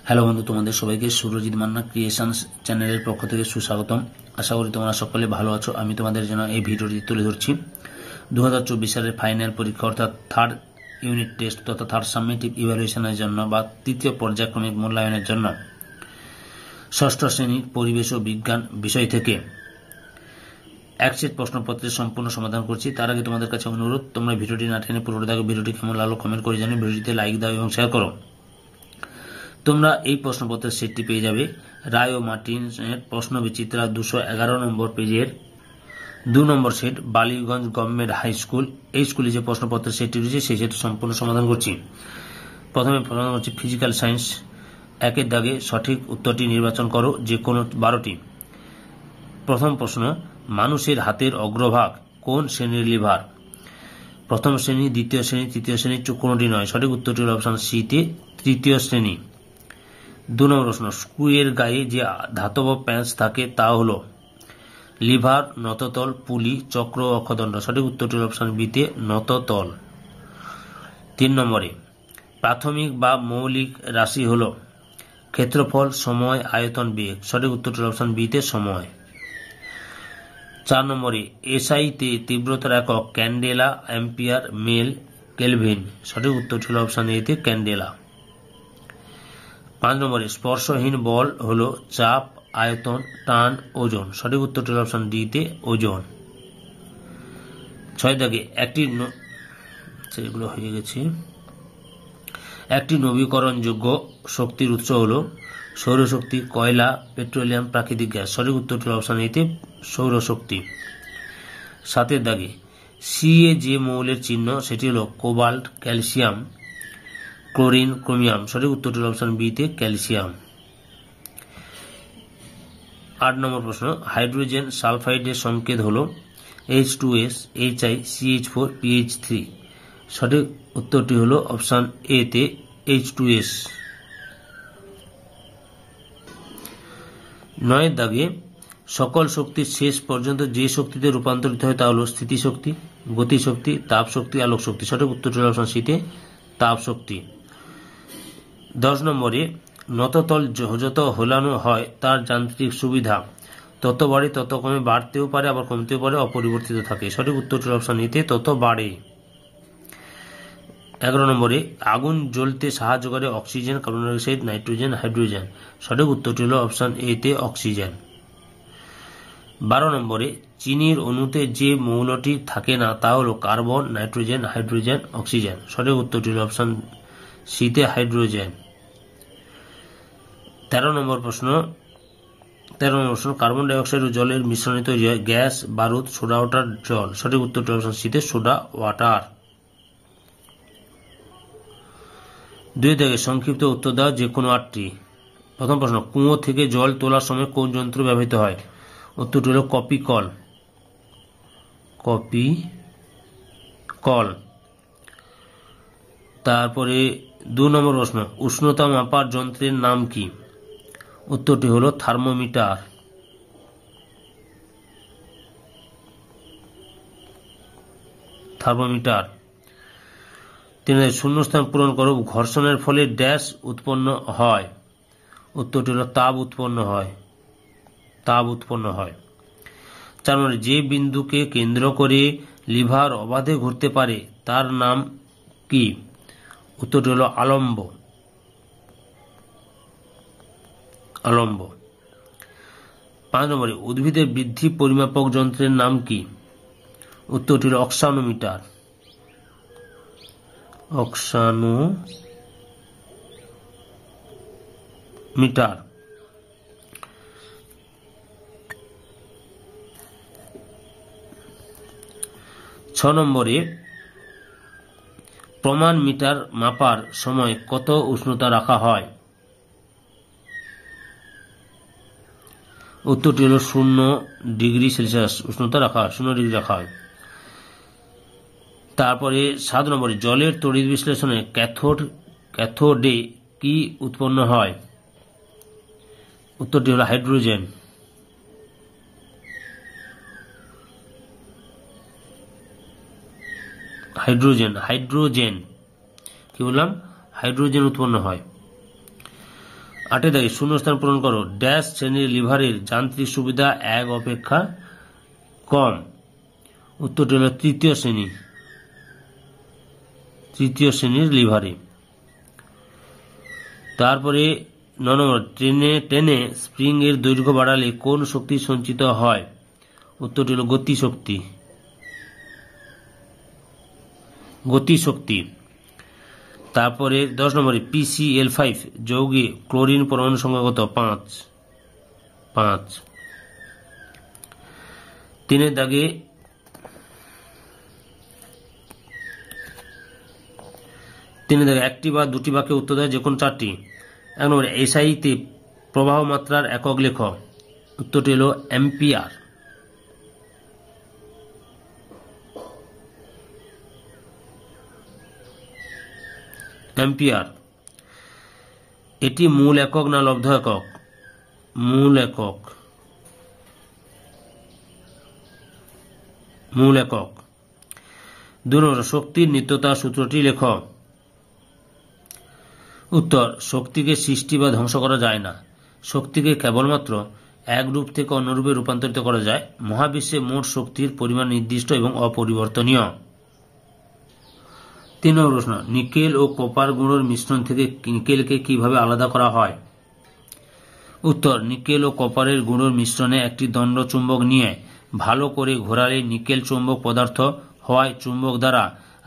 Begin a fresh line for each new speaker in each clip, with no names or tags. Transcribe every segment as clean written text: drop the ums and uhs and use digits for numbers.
Hello বন্ধু, তোমাদের সবাইকে সুরজিৎ মান্না ক্রিয়েশনস চ্যানেলের পক্ষ থেকে সুস্বাগতম। আশা করি তোমরা সকলে ভালো আছো। আমি তোমাদের জন্য এই ভিডিওটি তুলে ধরছি 2024 সালের ফাইনাল পরীক্ষা অর্থাৎ থার্ড ইউনিট টেস্ট তথা থার্ড সাবমিটিভ ইভ্যালুয়েশনের জন্য বা তৃতীয় পর্যায়ক্রমিক মূল্যায়নের জন্য ষষ্ঠ শ্রেণীর পরিবেশ ও বিজ্ঞান বিষয় থেকে এক সেট প্রশ্নপত্রের সম্পূর্ণ সমাধান করছি। তার আগে তোমাদের কাছে অনুরোধ, তোমরা ভিডিওটি না টেনে পুরোটা দেখো। ভিডিওটি কেমন লাগলো কমেন্ট করে জানিও, ভিডিওটিতে লাইক দাও এবং শেয়ার করো। তোমরা এই প্রশ্নপত্রের সেটটি পেয়ে যাবে রায় ও মার্টিনের প্রশ্ন বিচিত্রা 211 নম্বর পেজের 2 নম্বর set, Ballygunge government high school. এই স্কুলে যে প্রশ্নপত্রের সেটটি রয়েছে সেই সেটটি সম্পূর্ণ সমাধান করছি। প্রথমে সমাধান করছি ফিজিক্যাল সায়েন্স। একের দাগে সঠিক উত্তরটি নির্বাচন করো, যে কোনো 12টি। প্রথম প্রশ্ন, মানুষের হাতের অগ্রভাগ কোন শ্রেণীর লিভার? প্রথম শ্রেণী, দ্বিতীয় শ্রেণী, তৃতীয় শ্রেণী, কোনোটি নয়। সঠিক উত্তরটি হল অপশন সিতে তৃতীয় শ্রেণী। 2 নম্বর প্রশ্ন, স্ক্রুয়ের গায়ে যে ধাতব প্যাঁচ থাকে তা হল লিভার, নততল, পুলি, চক্র, অক্ষদণ্ড। সঠিক উত্তরটি হল অপশন বিতে নততল। 3 নম্বরে, প্রাথমিক বা মৌলিক রাশি হল ক্ষেত্রফল, সময়, আয়তন, বেগ। সঠিক উত্তরটি হল অপশন বিতে সময়। 4 নম্বরে, এসআইতে তীব্রতার একক ক্যান্ডেলা, অ্যাম্পিয়ার, মেল, কেলভিন। সঠিক উত্তরটি হল অপশন এতে ক্যান্ডেলা। 5 নম্বরে, স্পর্শহীন বল হল চাপ, আয়তন, টান, ওজন। সঠিক উত্তরটি হল অপশন ডিতে ওজন। 6 দাগে একটি নবীকরণযোগ্য শক্তির উৎস হল সৌরশক্তি, কয়লা, পেট্রোলিয়াম, প্রাকৃতিক গ্যাস। সঠিক উত্তরটি হল অপশন এতে সৌরশক্তি। 7 দাগে সিএ যে মৌলের চিহ্ন সেটি হল কোবাল্ট, ক্যালসিয়াম, ক্লোরিন, ক্রোমিয়াম। সঠিক উত্তরটি হল অপশন বিতে ক্যালসিয়াম। 8 নম্বর প্রশ্ন, হাইড্রোজেন সালফাইডের সংকেত হল H2S, HI, CH4, PH3। সঠিক উত্তরটি হল অপশন এ তে H2S। 9 দাগে সকল শক্তির শেষ পর্যন্ত যে শক্তিতে রূপান্তরিত হয় তা হল স্থিতিশক্তি, গতিশক্তি, তাপ শক্তি, আলোক শক্তি। সঠিক উত্তরটি হল অপশন সিতে তাপ শক্তি। 10 নম্বরে, নততল যত হেলানো হয় তার যান্ত্রিক সুবিধা তত বাড়ে তত কমে, বাড়তেও পারে আবার কমতেও পারে, অপরিবর্তিত থাকে। সঠিক উত্তরটি অপশন এতে তত বাড়ে। 11 নম্বরে, আগুন জ্বলতে সাহায্য করে oxygen, carbon die oxide, nitrogen, hydrogen. সঠিক উত্তরটি হল অপশন এতে অক্সিজেন। 12 নম্বরে, চিনির অণুতে যে মৌলটি থাকে না তা হল কার্বন, নাইট্রোজেন, হাইড্রোজেন, অক্সিজেন। সঠিক উত্তরটি হল অপশন সিতে হাইড্রোজেন। 13 নম্বর প্রশ্ন, কার্বন ডাই অক্সাইড ও জলের মিশ্রণে তৈরি হয় গ্যাস, বারুদ, সোডা ওয়াটার, জল। সঠিক উত্তরটি অপশন সিতে সোডা ওয়াটার। 2 থেকে সংক্ষিপ্ত উত্তর দাও, যে কোনো 8টি। প্রথম প্রশ্ন, কুয়ো থেকে জল তোলার সময় কোন যন্ত্র ব্যবহৃত হয়? উত্তরটি হল কপি কল। তারপরে 2 নম্বর প্রশ্ন, উষ্ণতা মাপার যন্ত্রের নাম কি? উত্তরটি হল থার্মোমিটার। শূন্যস্থান পূরণ করো। ঘর্ষণের ফলে ড্যাশ উৎপন্ন হয়? উত্তরটি হল তাপ উৎপন্ন হয়। 4 নম্বরে, যে বিন্দুকে কেন্দ্র করে লিভার অবাধে ঘুরতে পারে তার নাম কি? উত্তরটি হল আলম্ব। 5 নম্বরে, উদ্ভিদের বৃদ্ধি পরিমাপক যন্ত্রের নাম কি? উত্তরটি হল অক্সানোমিটার। 6 নম্বরে, প্রমাণ মিটার মাপার সময় কত উষ্ণতা রাখা হয়? উত্তরটি হল 0 ডিগ্রি সেলসিয়াস উষ্ণতা রাখা হয়, 0 ডিগ্রি রাখা হয়। তারপরে 7 নম্বরে, জলের তড়িৎ বিশ্লেষণে ক্যাথোডে কি উৎপন্ন হয়? উত্তরটি হল হাইড্রোজেন। কি বললাম? হাইড্রোজেন উৎপন্ন হয়। 8 দাগে শূন্যস্থান পূরণ করো। ড্যাশ শ্রেণীর লিভারের যান্ত্রিক সুবিধা 1 অপেক্ষা কম। উত্তরটি হল তৃতীয় শ্রেণীর লিভারে। তারপরে 9 নম্বর, ট্রেনে স্প্রিং এর দৈর্ঘ্য বাড়ালে কোন শক্তি সঞ্চিত হয়? উত্তরটি হল গতিশক্তি। তারপরে 10 নম্বরে PCl5 যৌগে ক্লোরিন পরমাণু সংখ্যা কত? 5। 3 দাগে একটি বা দুটি বাক্যে উত্তর দেয় যে কোনো 4টি। 1 নম্বর, এসআইতে প্রবাহ মাত্রার একক লেখ। উত্তরটি হল অ্যাম্পিয়ার। এটি মূল একক না লব্ধ একক? মূল একক। 2 নম্বর, শক্তির নিত্যতা সূত্রটি লেখ। উত্তর, শক্তিকে সৃষ্টি বা ধ্বংস করা যায় না। শক্তিকে কেবলমাত্র এক রূপ থেকে অন্য রূপে রূপান্তরিত করা যায়। মহাবিশ্বে মোট শক্তির পরিমাণ নির্দিষ্ট এবং অপরিবর্তনীয়। 3 নম্বর প্রশ্ন, নিকেল ও কপার গুঁড়োর মিশ্রণ থেকে নিকেলকে কিভাবে আলাদা করা হয়? উত্তর, নিকেল ও কপারের গুঁড়োর মিশ্রণে একটি দণ্ড চুম্বক নিয়ে ভালো করে ঘোরালে নিকেল চুম্বক পদার্থ হওয়ায় চুম্বক দ্বারা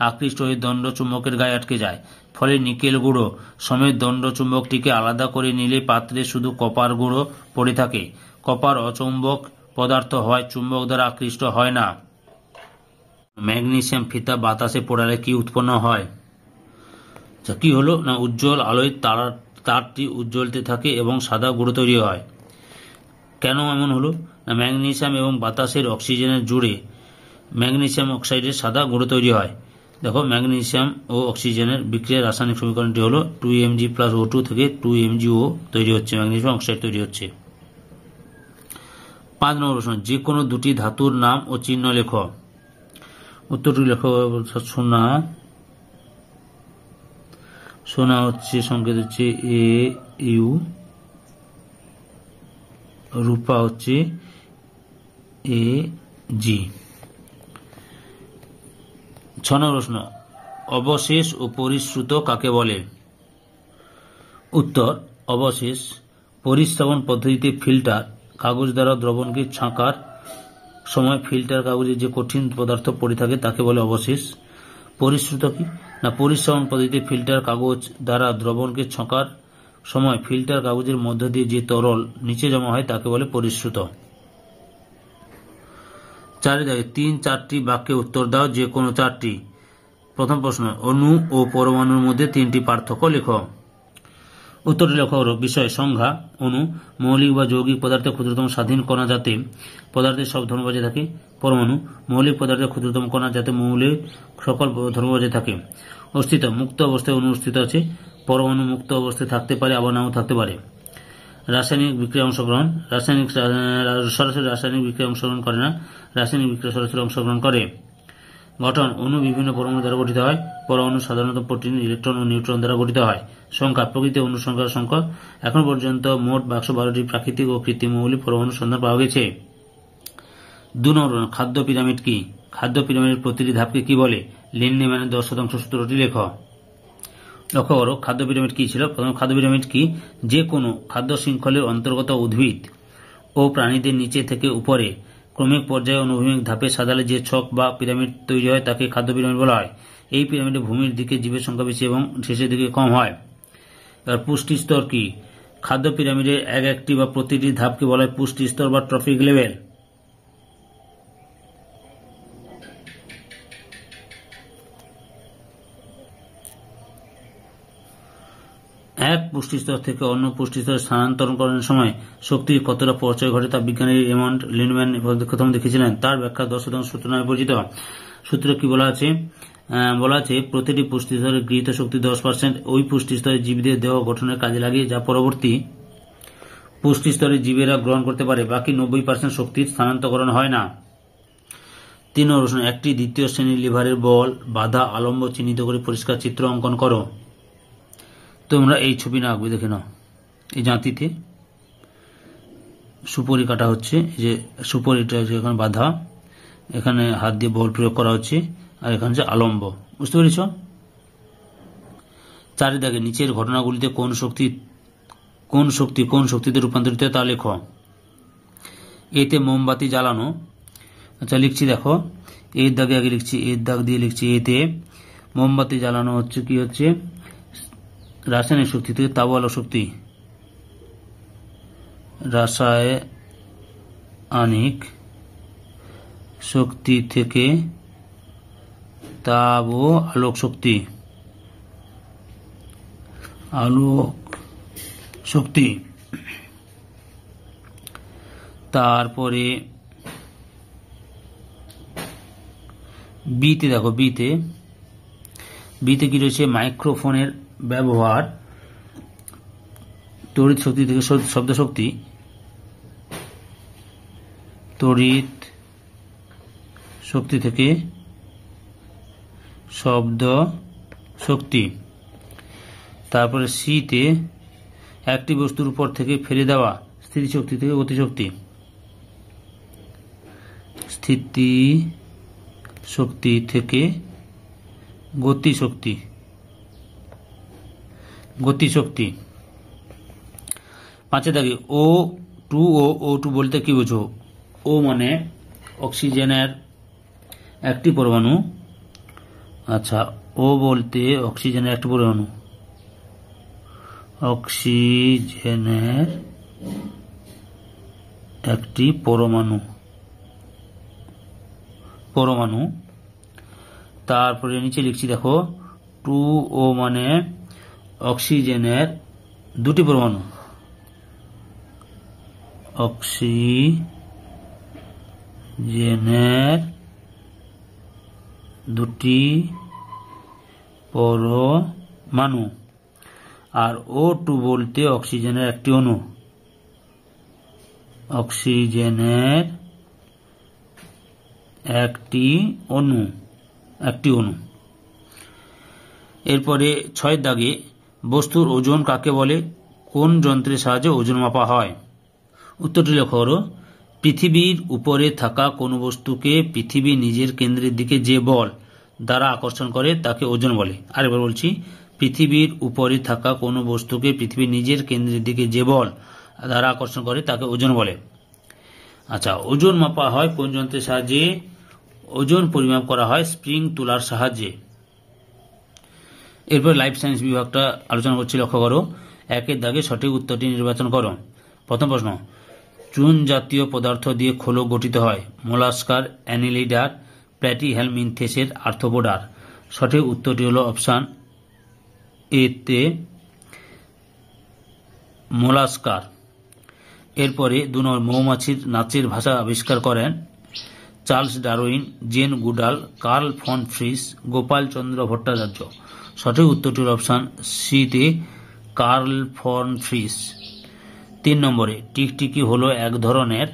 আকৃষ্ট হয়ে দণ্ড চুম্বকের গায়ে আটকে যায়। ফলে নিকেল গুঁড়ো সমেত দণ্ড চুম্বকটিকে আলাদা করে নিলে পাত্রে শুধু কপার গুঁড়ো পড়ে থাকে। কপার অচুম্বক পদার্থ হওয়ায় চুম্বক দ্বারা আকৃষ্ট হয় না। ম্যাগনেসিয়াম ফিতা বাতাসে পোড়ালে কি উৎপন্ন হয়? কি হলো না, উজ্জ্বল আলোয় তারটি উজ্জ্বলতে থাকে এবং সাদা গুঁড়ো তৈরি হয়। কেন এমন হলো না, ম্যাগনেসিয়াম এবং বাতাসের অক্সিজেনের জুড়ে ম্যাগনেসিয়াম অক্সাইডের সাদা গুঁড়ো তৈরি হয়। দেখো, ম্যাগনেসিয়াম ও অক্সিজেনের বিক্রিয়ার রাসায়নিক সমীকরণটি হলো 2Mg+O2 থেকে 2MgO তৈরি হচ্ছে, ম্যাগনেসিয়াম অক্সাইড তৈরি হচ্ছে। 5 নম্বর প্রশ্ন, যে কোনো দুটি ধাতুর নাম ও চিহ্ন লেখ। উত্তরটি লেখ। সোনা হচ্ছে সংকেত হচ্ছে AU, রূপা হচ্ছে AG। 6 নম্বর প্রশ্ন, অবশেষ ও পরিশ্রুত কাকে বলে? উত্তর, অবশেষ পরিস্রাবন পদ্ধতিতে ফিল্টার কাগজ দ্বারা দ্রবণকে ছাঁকার সময় ফিল্টার কাগজে যে কঠিন পদার্থ পড়ে থাকে তাকে বলে অবশেষ। পরিশ্রুত কি না, পরিস্রাবন পদ্ধতিতে ফিল্টার কাগজ দ্বারা দ্রবণকে ছাঁকার সময় ফিল্টার কাগজের মধ্য দিয়ে যে তরল নিচে জমা হয় তাকে বলে পরিশ্রুত। 4 দাগে 3-4টি বাক্যে উত্তর দাও যে কোনো 4টি। প্রথম প্রশ্ন, অণু ও পরমাণুর মধ্যে 3টি পার্থক্য লেখ। উত্তরটি লেখ। বিষয় সংজ্ঞা, অণু মৌলিক বা যৌগিক পদার্থের ক্ষুদ্রতম স্বাধীন কণা যাতে পদার্থের সব ধর্ম বজায় থাকে। পরমাণু মৌলিক পদার্থের ক্ষুদ্রতম কণা যাতে মৌলের সকল ধর্ম বজায় থাকে। অস্তিত্ব, মুক্ত অবস্থায় অণু অস্তিত্ব আছে। পরমাণু মুক্ত অবস্থায় থাকতে পারে, আবার নাও থাকতে পারে। রাসায়নিক বিক্রিয়া অংশগ্রহণ, সরাসরি রাসায়নিক বিক্রিয়া অংশগ্রহণ করে না, রাসায়নিক বিক্রিয়া সরাসরি অংশগ্রহণ করে। গঠন, অণু বিভিন্ন পরমাণু দ্বারা গঠিত হয়। পরমাণু সাধারণত প্রোটিন, ইলেকট্রন ও নিউট্রন দ্বারা গঠিত হয়। সংখ্যা, প্রকৃতি অণু সংখ্যার সংখ্যা। এখন পর্যন্ত মোট 112টি প্রাকৃতিক ও কৃত্রিম মৌলিক পরমাণুর সন্ধান পাওয়া গেছে। 2 নম্বর, খাদ্য পিরামিড কি? খাদ্য পিরামিডের প্রতিটি ধাপকে কি বলে? লিন্ডেম্যানের 10% সূত্রটি লেখ। লক্ষ্য করো, খাদ্য পিরামিড কি ছিল? প্রথম, খাদ্য পিরামিড কি? যে কোনো খাদ্য শৃঙ্খলের অন্তর্গত উদ্ভিদ ও প্রাণীদের নিচে থেকে উপরে ক্রমিক পর্যায়ে অনুভূমিক ধাপে সাজালে যে ছক বা পিরামিড তৈরি হয় তাকে খাদ্য পিরামিড বলা হয়। এই পিরামিডে ভূমির দিকে জীবের সংখ্যা বেশি এবং শেষের দিকে কম হয়। এবার পুষ্টি স্তর কি? খাদ্য পিরামিডের একটি বা প্রতিটি ধাপকে বলা হয় পুষ্টি স্তর বা ট্রফিক লেভেল। এক পুষ্টিস্তর থেকে অন্য পুষ্টিস্তরে স্থানান্তরকরণের সময় শক্তির কতটা পরিচয় ঘটে তা বিজ্ঞানী রেমন্ড লিন্ডম্যান প্রথম দেখেছিলেন। তার ব্যাখ্যা 10% সূত্র নামে পরিচিত। সূত্রে কি বলা আছে? প্রতিটি পুষ্টিস্তরে গৃহীত শক্তি 10% ওই পুষ্টিস্তরে জীবদের দেহ গঠনের কাজে লাগে, যা পরবর্তী পুষ্টিস্তরে জীবেরা গ্রহণ করতে পারে। বাকি 90% শক্তির স্থানান্তরকরণ হয় না। 3 নম্বর প্রশ্ন, একটি দ্বিতীয় শ্রেণীর লিভারের বল বাধা আলম্ব চিহ্নিত করে পরিষ্কার চিত্র অঙ্কন করো। তোমরা এই ছবি না আঁকবে, দেখে নাও। এই জাঁতিতে সুপরি কাটা হচ্ছে, যে সুপরিটা এখানে বাঁধা, এখানে হাত দিয়ে বল প্রয়োগ করা হচ্ছে, আর এখানে হচ্ছে আলম্ব। বুঝতে পেরেছ? 4 দাগে নিচের ঘটনাগুলিতে কোন শক্তিতে রূপান্তরিত হয় তা লেখো। এতে মোমবাতি জ্বালানো। আচ্ছা লিখছি, দেখো এর দাগে আগে লিখছি, এর দাগ দিয়ে লিখছি, এতে মোমবাতি জ্বালানো হচ্ছে কি হচ্ছে রাসায়নিক শক্তি থেকে তাপ শক্তি, রাসায়নিক শক্তি থেকে তাপ ও আলোক শক্তি, তারপরে বিতে দেখো, বিতে কি রয়েছে, মাইক্রোফোনের ব্যবহার, তড়িৎ শক্তি থেকে শব্দ শক্তি, তড়িৎ শক্তি থেকে শব্দ শক্তি। তারপরে সিতে একটি বস্তুর উপর থেকে ফেলে দেওয়া স্থিতিশক্তি থেকে গতিশক্তি, স্থিতিশক্তি থেকে গতিশক্তি, গতিশক্তি। 5 দাগে O2 বলতে কি বোঝো? ও মানে অক্সিজেনের একটি পরমাণু। আচ্ছা, ও বলতে অক্সিজেনের একটি পরমাণু, অক্সিজেনের একটি পরমাণু। তারপরে নিচে লিখছি, দেখো 2O মানে অক্সিজেনের দুটি পরমাণু, অক্সিজেনের দুটি পরমাণু। আর O2 বলতে অক্সিজেনের একটি অণু, অক্সিজেনের একটি অণু। এরপরে 6 দাগে বস্তুর ওজন কাকে বলে? কোন যন্ত্রের সাহায্যে ওজন মাপা হয়? উত্তরটি লক্ষ্য করো। পৃথিবীর উপরে থাকা কোনো বস্তুকে পৃথিবী নিজের কেন্দ্রের দিকে যে বল দ্বারা আকর্ষণ করে তাকে ওজন বলে। আরেকবার বলছি, পৃথিবীর উপরে থাকা কোনো বস্তুকে পৃথিবী নিজের কেন্দ্রের দিকে যে বল দ্বারা আকর্ষণ করে তাকে ওজন বলে। আচ্ছা, ওজন মাপা হয় কোন যন্ত্রের সাহায্যে? ওজন পরিমাপ করা হয় স্প্রিং তুলার সাহায্যে। এরপর লাইফ সায়েন্স বিভাগটা আলোচনা করছি, লক্ষ্য করো। 1 দাগে সঠিক উত্তরটি নির্বাচন করো। প্রথম প্রশ্ন, চুন জাতীয় পদার্থ দিয়ে খোলক গঠিত হয়? মোলাস্কার, অ্যানিলিডার, প্ল্যাটিহেলমিনথেসের, আর্থ্রোপোডার। সঠিক উত্তরটি হলো অপশান এতে মোলাস্কার। এরপরে 2 নম্বর, মৌমাছির নাচের ভাষা আবিষ্কার করেন Charles Darwin, Jane Goodall, Karl von Frisch, Gopal Chandra Bhattacharya. সঠিক উত্তরটি হল অপশান সিতে কার্ল ফন ফ্রিস। 3 নম্বরে, টিকটিকি হলো এক ধরনের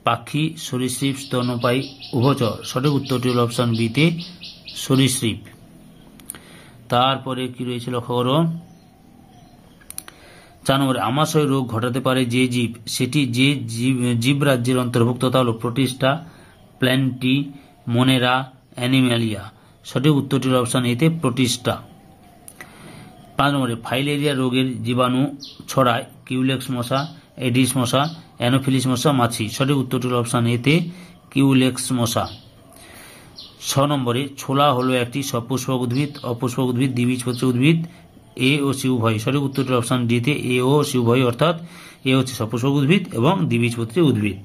পাখি, সরীসৃপ, স্তন্যপায়ী, উভচর। সঠিক উত্তরটি হল অপশান বিতে সরীসৃপ। তারপরে কি রয়েছে লক্ষ্য করো। 4 নম্বরে, আমাশয় রোগ ঘটাতে পারে যে জীব, সেটি যে জীব রাজ্যের অন্তর্ভুক্ত তা হল প্রোটিস্টা, প্ল্যান্টি, মোনেরা, অ্যানিম্যালিয়া। সঠিক উত্তরটি হল অপশান এতে প্রোটিস্টা। 5 নম্বরে, ফাইলেরিয়া রোগের জীবাণু ছড়ায় কিউলেক্স মশা, এডিস মশা, অ্যানোফিলিস মশা, মাছি। সঠিক উত্তরটি হল অপশান এতে কিউলেক্স মশা। 6 নম্বরে, ছোলা হলো একটি সপুষ্পক উদ্ভিদ, অপুষ্পক উদ্ভিদ, দ্বিবীজপত্রী উদ্ভিদ, এ ও সি উভয়। সঠিক উত্তরটি অপশান ডিতে এ ও সি উভয়, অর্থাৎ এ হচ্ছে সপুষ্পক উদ্ভিদ এবং দ্বিবীজপত্রী উদ্ভিদ।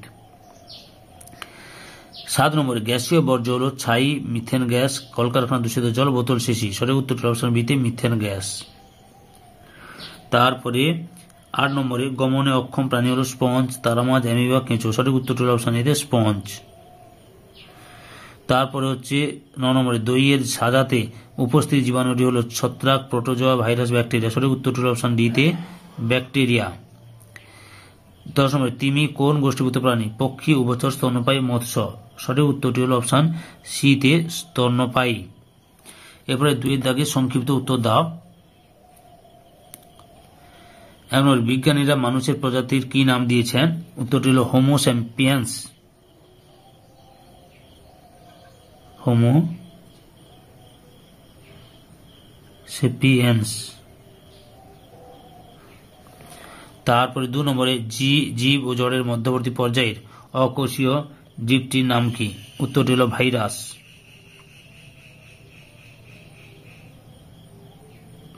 7 নম্বরে, গ্যাসীয় বর্জ্য হল ছাই, মিথেন গ্যাস, কলকারখানা দূষিত জল, বোতল শিশি। সঠিক উত্তরটি অপশান বিতে মিথেন গ্যাস। তারপরে 8 নম্বরে, গমনে অক্ষম প্রাণী হল স্পঞ্জ, তারামাছ, অ্যামিবা, কেঁচো। সঠিক উত্তরটি হল অপশান এতে স্পঞ্জ। তারপরে হচ্ছে 9 নম্বরে, দইয়ের সাজাতে উপস্থিত জীবাণুটি হল ছত্রাক, প্রোটোজোয়া, ভাইরাস, ব্যাকটেরিয়া। সঠিক উত্তরটি হল অপশান ডিতে ব্যাকটেরিয়া। 10 নম্বরে, তিমি কোন গোষ্ঠীভূত প্রাণী? পক্ষী, উভচর, স্তন্যপায়ী, মৎস্য। সঠিক উত্তরটি হল অপশান সিতে স্তন্যপায়ী। এরপরে 2 দাগে সংক্ষিপ্ত উত্তর দাও। এক নম্বর, বিজ্ঞানীরা মানুষের প্রজাতির কি নাম দিয়েছেন? উত্তরটি হল হোমো স্যাপিয়েন্স। Homo sapiens. তারপরে 2 নম্বরে, জীব ও জড়ের মধ্যবর্তী পর্যায়ের অকোষীয় জীবটির নাম কি? উত্তরটি হল ভাইরাস।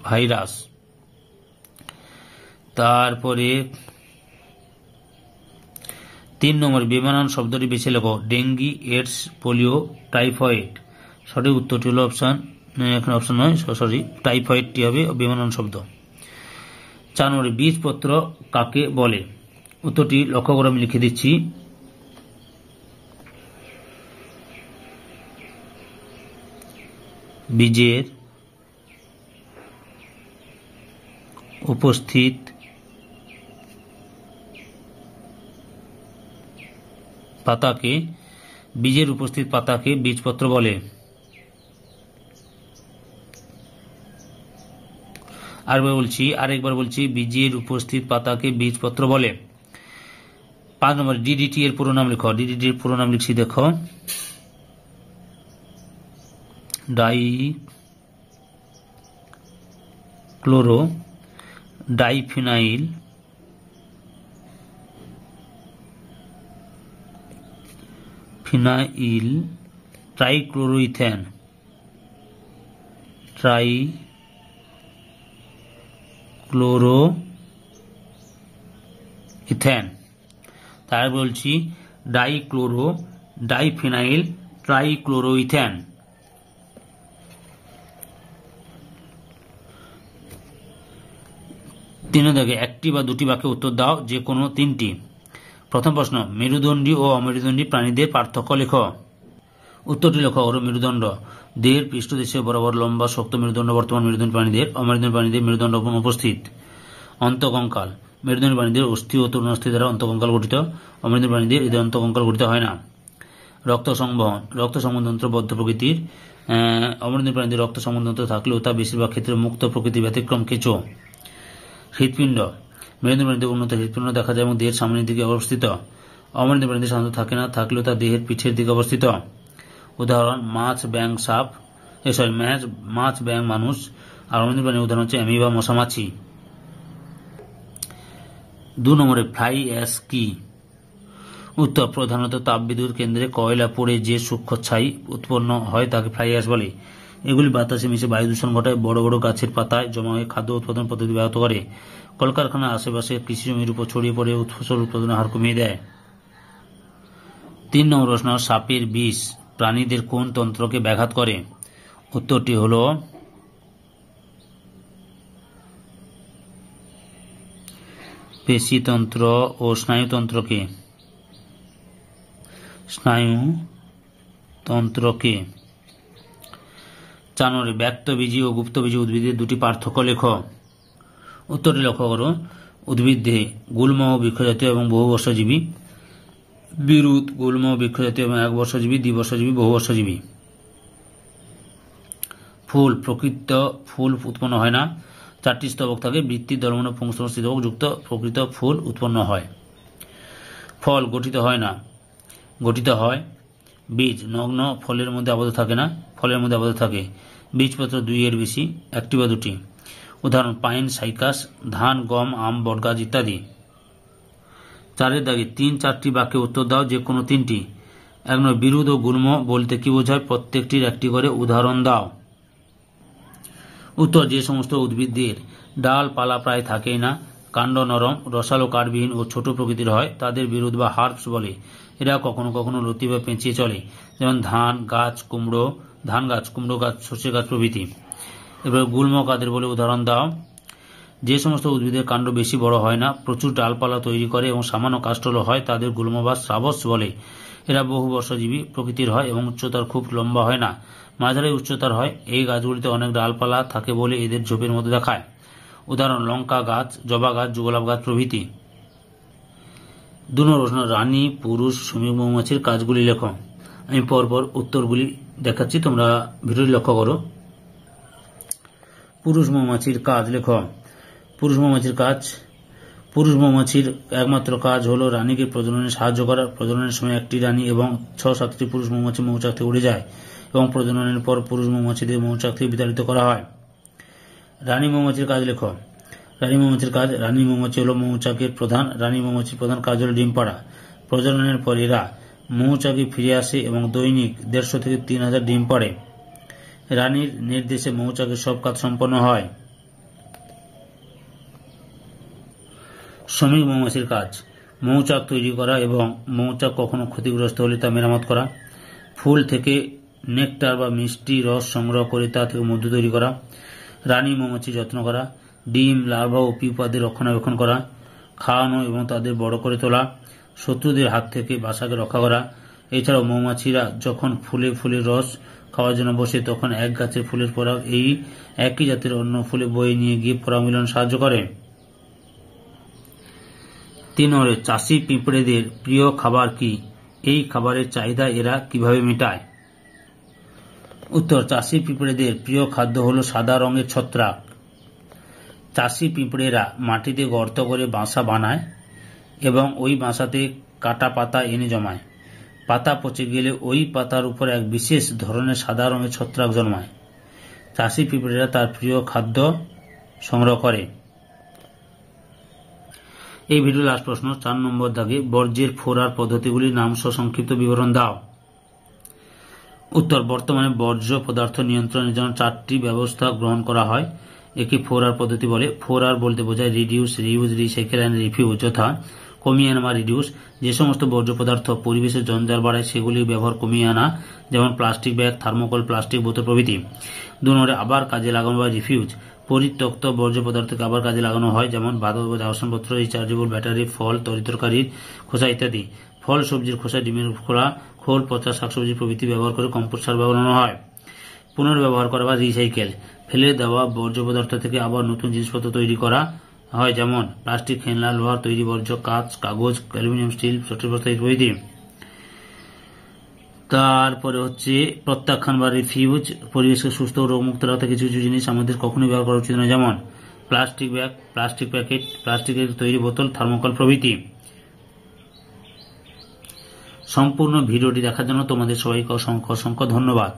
ভাইরাস। তারপরে 3 নম্বর, বেমানান শব্দটি বেছে লেখো। Dengue, AIDS, polio, typhoid. সঠিক উত্তরটি হল এখানে অপশন নয়, সরি, টাইফয়েডটি হবে বেমানান শব্দ। 4 নম্বরে, বীজপত্র কাকে বলে? উত্তরটি লক্ষ্য করে আমি লিখে দিচ্ছি। বীজের উপস্থিত পাতাকে বীজপত্র বলে। আরেকবার বলছি, বীজের উপস্থিত পাতাকে বীজপত্র বলে। 5 নম্বর, ডিডিটি এর পুরো নাম লিখো। ডিডিটি এর পুরো নাম লিখছি, দেখো। Dichloro diphenyl trichloroethane. তার বলছি, ডাইক্লোরো ডাইফিনাইল ট্রাইক্লোরোইথেন। 3 দাগে একটি বা দুটি বাক্যে উত্তর দাও, যে কোনো 3টি। প্রথম প্রশ্ন, মেরুদণ্ডী ও অমেরুদণ্ডী প্রাণীদের পার্থক্য লেখো। উত্তরটি লেখো। মেরুদণ্ড দেহের পৃষ্ঠদেশে বরাবর লম্বা শক্ত মেরুদণ্ড বর্তমান মেরুদণ্ডী প্রাণীদের। অমেরুদণ্ডী প্রাণীদের মেরুদণ্ড অনুপস্থিত। অন্তঃকঙ্কাল, মেরুদণ্ডী প্রাণীদের অস্থি ও তরুণাস্থি দ্বারা অন্তঃকঙ্কাল গঠিত। অমেরুদণ্ডী প্রাণীদের এদের অন্তঃকঙ্কাল গঠিত হয় না। রক্ত সংবহন তন্ত্র বদ্ধ প্রকৃতির। অমেরুদণ্ডী প্রাণীদের রক্ত সংবহন তন্ত্র থাকলেও তা বেশিরভাগ ক্ষেত্রে মুক্ত প্রকৃতির, ব্যতিক্রম কেঁচো। হৃৎপিণ্ড, মেরুদণ্ডী প্রাণীদের উন্নত হৃৎপিণ্ড দেখা যায় এবং দেহের সামনের দিকে অবস্থিত। অমেরুদণ্ডী প্রাণীদের সাধারণত থাকে না, থাকলেও তা দেহের পিঠের দিকে অবস্থিত। উদাহরণ, মাছ, ব্যাঙ, মানুষ। আর অমেরুদণ্ডী প্রাণীর উদাহরণ হচ্ছে অ্যামিবা, মশা, মাছি। 2 নম্বরে, ফ্লাই অ্যাশ কি? উত্তর, প্রধানত তাপবিদ্যুৎ কেন্দ্রে কয়লা পড়ে যে সূক্ষ্ম ছাই উৎপন্ন হয় তাকে ফ্লাই অ্যাশ বলে। এগুলি বাতাসে মিশে বায়ু দূষণ ঘটায়, বড় বড় গাছের পাতায় জমা হয়ে খাদ্য উৎপাদন পদ্ধতি ব্যাহত করে, কলকারখানার আশেপাশে কৃষি জমির উপর ছড়িয়ে পড়ে ফসল উৎপাদনের হার কমিয়ে দেয়। 3 নম্বর প্রশ্ন, সাপের বিষ প্রাণীদের কোন তন্ত্রকে ব্যাঘাত করে? উত্তরটি হল পেশিতন্ত্র ও স্নায়ুতন্ত্রকে। 4 নম্বরে, ব্যক্তবীজী ও গুপ্তবীজী উদ্ভিদের দুটি পার্থক্য লেখো। উত্তরটি লক্ষ্য করো। উদ্ভিদ দেহে গুল্ম ও বৃক্ষজাতীয় এবং বহুবর্ষজীবী। বিরুৎ গুল্ম ও বৃক্ষজাতীয় এবং একবর্ষজীবী, দ্বিবর্ষজীবী, বহুবর্ষজীবী। ফুল, প্রকৃত ফুল উৎপন্ন হয় না। 4টি স্তবক থাকে, বৃত্তি, দলমন, পুংস্তবক, স্তবক যুক্ত প্রকৃত ফুল উৎপন্ন হয়। ফল গঠিত হয় না, গঠিত হয়। বীজ নগ্ন, ফলের মধ্যে আবদ্ধ থাকে না, ফলের মধ্যে আবদ্ধ থাকে। বীজপত্র 2 এর বেশি, 1টি বা 2টি। উদাহরণ, পাইন, সাইকাস, ধান, গম, আম, বটগাছ ইত্যাদি। 4 দাগে 3-4টি বাক্যে উত্তর দাও, যে কোনো 3টি। 1 নম্বর, বিরুৎ ও গুল্ম বলতে কি বোঝায়? প্রত্যেকটির একটি করে উদাহরণ দাও। উত্তর, যে সমস্ত উদ্ভিদের ডালপালা প্রায় থাকেই না, কাণ্ড নরম, রসালো, কাঠবিহীন ও ছোট প্রকৃতির হয়, তাদের বিরুৎ বা হার্বস বলে। এরা কখনো কখনো লতি বা পেঁচিয়ে চলে, যেমন ধান গাছ, কুমড়ো গাছ, সর্ষে গাছ প্রভৃতি। এবার গুল্ম কাদের বলে উদাহরণ দাও। যে সমস্ত উদ্ভিদের কাণ্ড বেশি বড় হয় না, প্রচুর ডালপালা তৈরি করে এবং সামান্য কাষ্ঠল হয়, তাদের গুল্ম বা শ্রাবস বলে। এরা বহুবর্ষজীবী প্রকৃতির হয় এবং উচ্চতার খুব লম্বা হয় না, মাঝারি উচ্চতার হয়। এই গাছগুলিতে অনেক ডালপালা থাকে বলে এদের ঝোপের মতো দেখায়। উদাহরণ, লঙ্কা গাছ, জবা গাছ, যুগলাপ গাছ প্রভৃতি। 2 নম্বর প্রশ্ন, রানী পুরুষ শ্রমিক মৌমাছির কাজগুলি লেখো। আমি পরপর উত্তরগুলি দেখাচ্ছি, তোমরা ভিডিওটি লক্ষ্য করো। পুরুষ মৌমাছির কাজ লেখো। পুরুষ মৌমাছির কাজ, পুরুষ মৌমাছির একমাত্র কাজ হলো রানীকে প্রজননে সাহায্য করা। প্রজননের সময় একটি রানী এবং 6-7টি পুরুষ মৌমাছি মৌচাক থেকে উড়ে যায় এবং প্রজননের পর পুরুষ মৌমাছিদের মৌচাক থেকে বিতাড়িত করা হয়। রানী মৌমাছির কাজ লেখো। রানী মৌমাছির কাজ। রানী মৌমাছি হল মৌচাকের প্রধান। রানী মৌমাছির প্রধান কাজ হল ডিম পাড়া। প্রজননের পর এরা মৌচাকে ফিরে আসে এবং দৈনিক 150 থেকে 3000 ডিম পাড়ে। রানীর নির্দেশে মৌচাকের সব কাজ সম্পন্ন হয়। শ্রমিক মৌমাছির কাজ। মৌচাক তৈরি করা এবং মৌচাক কখনো ক্ষতিগ্রস্ত হলে তা মেরামত করা। ফুল থেকে নেকটার বা মিষ্টি রস সংগ্রহ করে তা থেকে মধু তৈরি করা। রানী মৌমাছি যত্ন করা। ডিম, লার্ভা ও পিউপাদের রক্ষণাবেক্ষণ করা। খাওয়ানো এবং তাদের বড় করে তোলা। শত্রুদের হাত থেকে বাসাকে রক্ষা করা। এছাড়াও মৌমাছিরা যখন ফুলে ফুলে রস খাওয়ার জন্য বসে তখন এক গাছের ফুলের পরাগ এই একই জাতের অন্য ফুলে বয়ে নিয়ে গিয়ে পরাগ মিলন সাহায্য করে। 3 চাষি পিঁপড়েদের প্রিয় খাবার কি? এই খাবারের চাহিদা এরা কিভাবে মেটায়? উত্তর, চাষি পিঁপড়েদের প্রিয় খাদ্য হল সাদা রঙের ছত্রাক। চাষি পিঁপড়েরা মাটিতে গর্ত করে বাসা বানায় এবং ওই বাসাতে কাটা পাতা এনে জমায়। পাতা পচে গেলে ওই পাতার উপর এক বিশেষ ধরনের সাদা রঙের ছত্রাক জন্মায়। চাষি পিঁপড়েরা তার প্রিয় খাদ্য সংগ্রহ করে। এই ভিডিও লাস্ট প্রশ্ন 4 নম্বর দাগে বর্জ্যের ফোড়ার পদ্ধতিগুলির নাম সংক্ষিপ্ত বিবরণ দাও। উত্তর, বর্তমানে বর্জ্য পদার্থ নিয়ন্ত্রণের জন্য 4টি ব্যবস্থা গ্রহণ করা হয়। একে ফোড়ার পদ্ধতি বলে। ফোড়ার বলতে বোঝায় reduce, reuse, recycle and refuse, যথা কমিয়ে আনা বা রিডিউস। যে সমস্ত বর্জ্য পদার্থ পরিবেশে জঞ্জাল বাড়ায় সেগুলির ব্যবহার কমিয়ে আনা, যেমন প্লাস্টিক ব্যাগ, থার্মোকল, প্লাস্টিক বোতল প্রভৃতি। 2 আবার কাজে লাগানো বা রিফিউজ। পরিত্যক্ত বর্জ্য পদার্থকে আবার কাজে লাগানো হয়, যেমন বাসনপত্র, রিচার্জেবল ব্যাটারি, ফল, তরিতরকারির খোসা ইত্যাদি। ফল, সবজির খোসা, ডিমের খোলা, খোল, পচা শাকসবজি প্রভৃতি ব্যবহার করে কম্পোস্ট সার বানানো হয়। পুনর্ব্যবহার করা বা রিসাইকেল, ফেলে দেওয়া বর্জ্য পদার্থ থেকে আবার নতুন জিনিসপত্র তৈরি করা হয়, যেমন প্লাস্টিক, খেলনা, লোহার তৈরি বর্জ্য, কাঁচ, কাগজ, অ্যালুমিনিয়াম, স্টিল, ছোট বস্তা প্রভৃতি। তারপরে হচ্ছে প্রত্যাখ্যান বা রিফিউজ। পরিবেশকে সুস্থ ও রোগমুক্ত রাখতে কিছু কিছু জিনিস আমাদের কখনোই ব্যবহার করা উচিত নয়, যেমন প্লাস্টিক ব্যাগ, প্লাস্টিক প্যাকেট, প্লাস্টিকের তৈরি বোতল, থার্মোকল প্রভৃতি। সম্পূর্ণ ভিডিওটি দেখার জন্য তোমাদের সবাইকে অসংখ্য অসংখ্য ধন্যবাদ।